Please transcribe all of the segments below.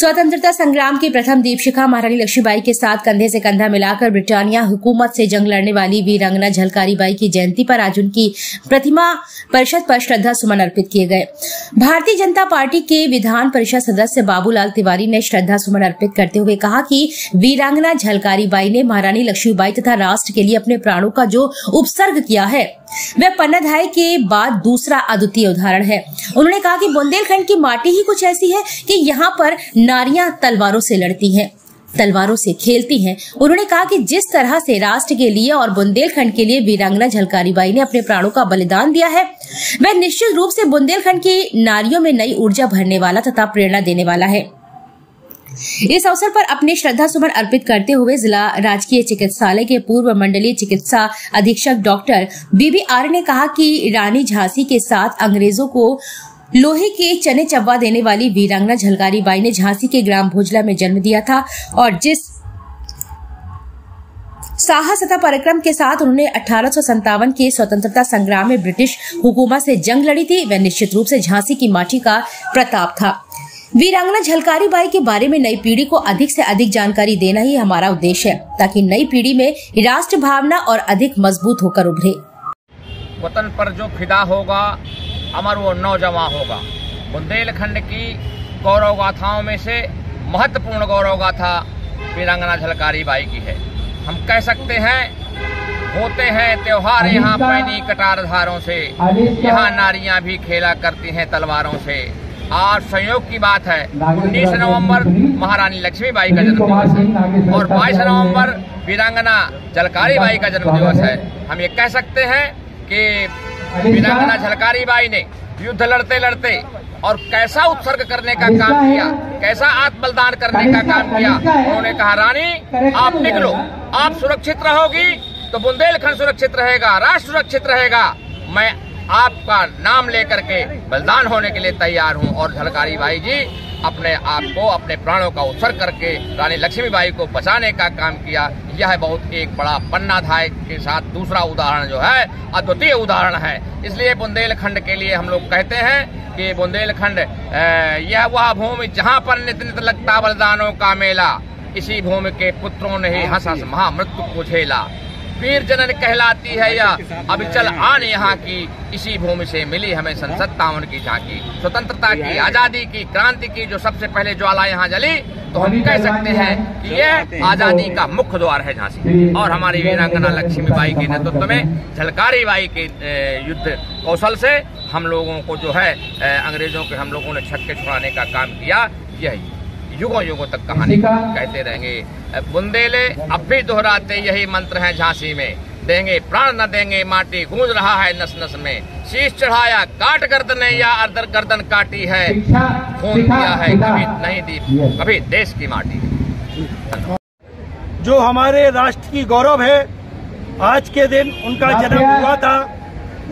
स्वतंत्रता संग्राम की प्रथम दीपशिखा महारानी लक्ष्मीबाई के साथ कंधे से कंधा मिलाकर ब्रिटानिया हुकूमत से जंग लड़ने वाली वीरांगना झलकारी बाई की जयंती पर आज उनकी प्रतिमा परिषद पर श्रद्धा सुमन अर्पित किए गए। भारतीय जनता पार्टी के विधान परिषद सदस्य बाबूलाल तिवारी ने श्रद्धा सुमन अर्पित करते हुए कहा कि वीरांगना झलकारी बाई ने महारानी लक्ष्मीबाई तथा राष्ट्र के लिए अपने प्राणों का जो उपसर्ग किया है वह पन्नाधाय के बाद दूसरा अद्वितीय उदाहरण है। उन्होंने कहा कि बुंदेलखंड की माटी ही कुछ ऐसी है कि यहाँ पर नारियां तलवारों से लड़ती हैं, तलवारों से खेलती हैं। उन्होंने कहा कि जिस तरह से राष्ट्र के लिए और बुंदेलखंड के लिए वीरांगना झलकारी बाई ने अपने प्राणों का बलिदान दिया है वह निश्चित रूप से बुंदेलखंड की नारियों में नई ऊर्जा भरने वाला तथा प्रेरणा देने वाला है। इस अवसर पर अपने श्रद्धा सुमन अर्पित करते हुए जिला राजकीय चिकित्सालय के पूर्व मंडलीय चिकित्सा अधीक्षक डॉक्टर बीबी आर्य ने कहा कि रानी झांसी के साथ अंग्रेजों को लोहे के चने चबा देने वाली वीरांगना झलकारी बाई ने झांसी के ग्राम भोजला में जन्म दिया था और जिस साहस तथा पराक्रम के साथ उन्होंने 1857 के स्वतंत्रता संग्राम में ब्रिटिश हुकूमत से जंग लड़ी थी वह निश्चित रूप से झांसी की माटी का प्रताप था। वीरांगना झलकारी बाई के बारे में नई पीढ़ी को अधिक से अधिक जानकारी देना ही हमारा उद्देश्य है ताकि नई पीढ़ी में राष्ट्र भावना और अधिक मजबूत होकर उभरे। वतन पर जो फिदा होगा अमर वो नौजवान होगा। बुंदेलखंड की गौरव गाथाओं में से महत्वपूर्ण गौरव गाथा वीरांगना झलकारी बाई की है। हम कह सकते हैं होते हैं त्योहार यहाँ पैनी कटार धारों से, यहाँ नारियां भी खेला करती हैं तलवारों से। आज संयोग की बात है 19 नवंबर महारानी लक्ष्मीबाई का जन्मदिवस है और 22 नवंबर वीरांगना झलकारी बाई का जन्मदिवस है। हम ये कह सकते हैं कि वीरांगना झलकारी बाई ने युद्ध लड़ते लड़ते और कैसा उत्सर्ग करने का काम किया, कैसा आत्मबलिदान करने का काम किया। उन्होंने कहा रानी आप निकलो, आप सुरक्षित रहोगी तो बुंदेलखंड सुरक्षित रहेगा, राष्ट्र सुरक्षित रहेगा। मैं आपका नाम लेकर के बलिदान होने के लिए तैयार हूं। और झलकारी बाई जी अपने आप को अपने प्राणों का उत्सर्ग करके रानी लक्ष्मीबाई को बचाने का काम किया। यह बहुत एक बड़ा पन्नाधाय के साथ दूसरा उदाहरण जो है अद्वितीय उदाहरण है। इसलिए बुंदेलखंड के लिए हम लोग कहते हैं कि बुंदेलखंड यह वह भूमि जहाँ पर नित नित लगता बलिदानों का मेला, इसी भूमि के पुत्रों ने ही हंस हंस महामृत्यु को झेला। वीर जनन कहलाती है या अब चल आन यहाँ की, इसी भूमि से मिली हमें सन 57 की झांकी। स्वतंत्रता की, आजादी की, क्रांति की जो सबसे पहले ज्वाला यहाँ जली तो हम कह सकते हैं कि यह आजादी का मुख्य द्वार है झांसी। और हमारी वीरांगना लक्ष्मीबाई के नेतृत्व में झलकारी बाई के युद्ध कौशल से हम लोगों को जो है अंग्रेजों के हम लोगों ने छक्के छुड़ाने का काम किया। यही युगों युगों तक कहानी कहते रहेंगे। बुंदेले अब भी दोहराते यही मंत्र है झांसी में, देंगे प्राण न देंगे माटी, गूंज रहा है नस नस में। शीश चढ़ाया काट गर्दने या अर्धर गर्दन काटी है, खून दिया है कभी नहीं दी कभी देश की माटी। जो हमारे राष्ट्र की गौरव है, आज के दिन उनका जन्म हुआ था।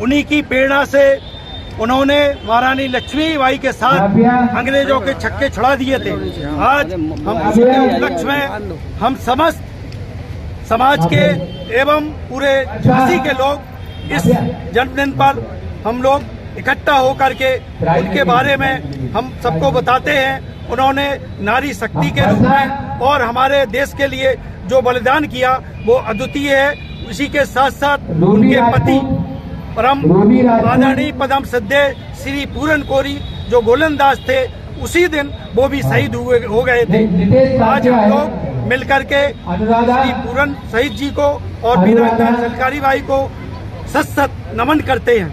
उन्हीं की प्रेरणा से उन्होंने महारानी लक्ष्मीबाई के साथ अंग्रेजों के छक्के छुड़ा दिए थे। आज हम उसके उपलक्ष्य में हम समस्त समाज के एवं पूरे झांसी के लोग इस जन्मदिन पर हम लोग इकट्ठा होकर के उनके बारे में हम सबको बताते हैं। उन्होंने नारी शक्ति के रूप में और हमारे देश के लिए जो बलिदान किया वो अद्वितीय है। उसी के साथ साथ उनके पति परम आदरणीय पदम श्रद्धेय श्री पूरन कोरी जो गोलंदाज थे, उसी दिन वो भी शहीद हो गए थे। आज हम लोग मिलकर के श्री पूरन शहीद जी को और वीरांगना झलकारी बाई को सत सत नमन करते हैं।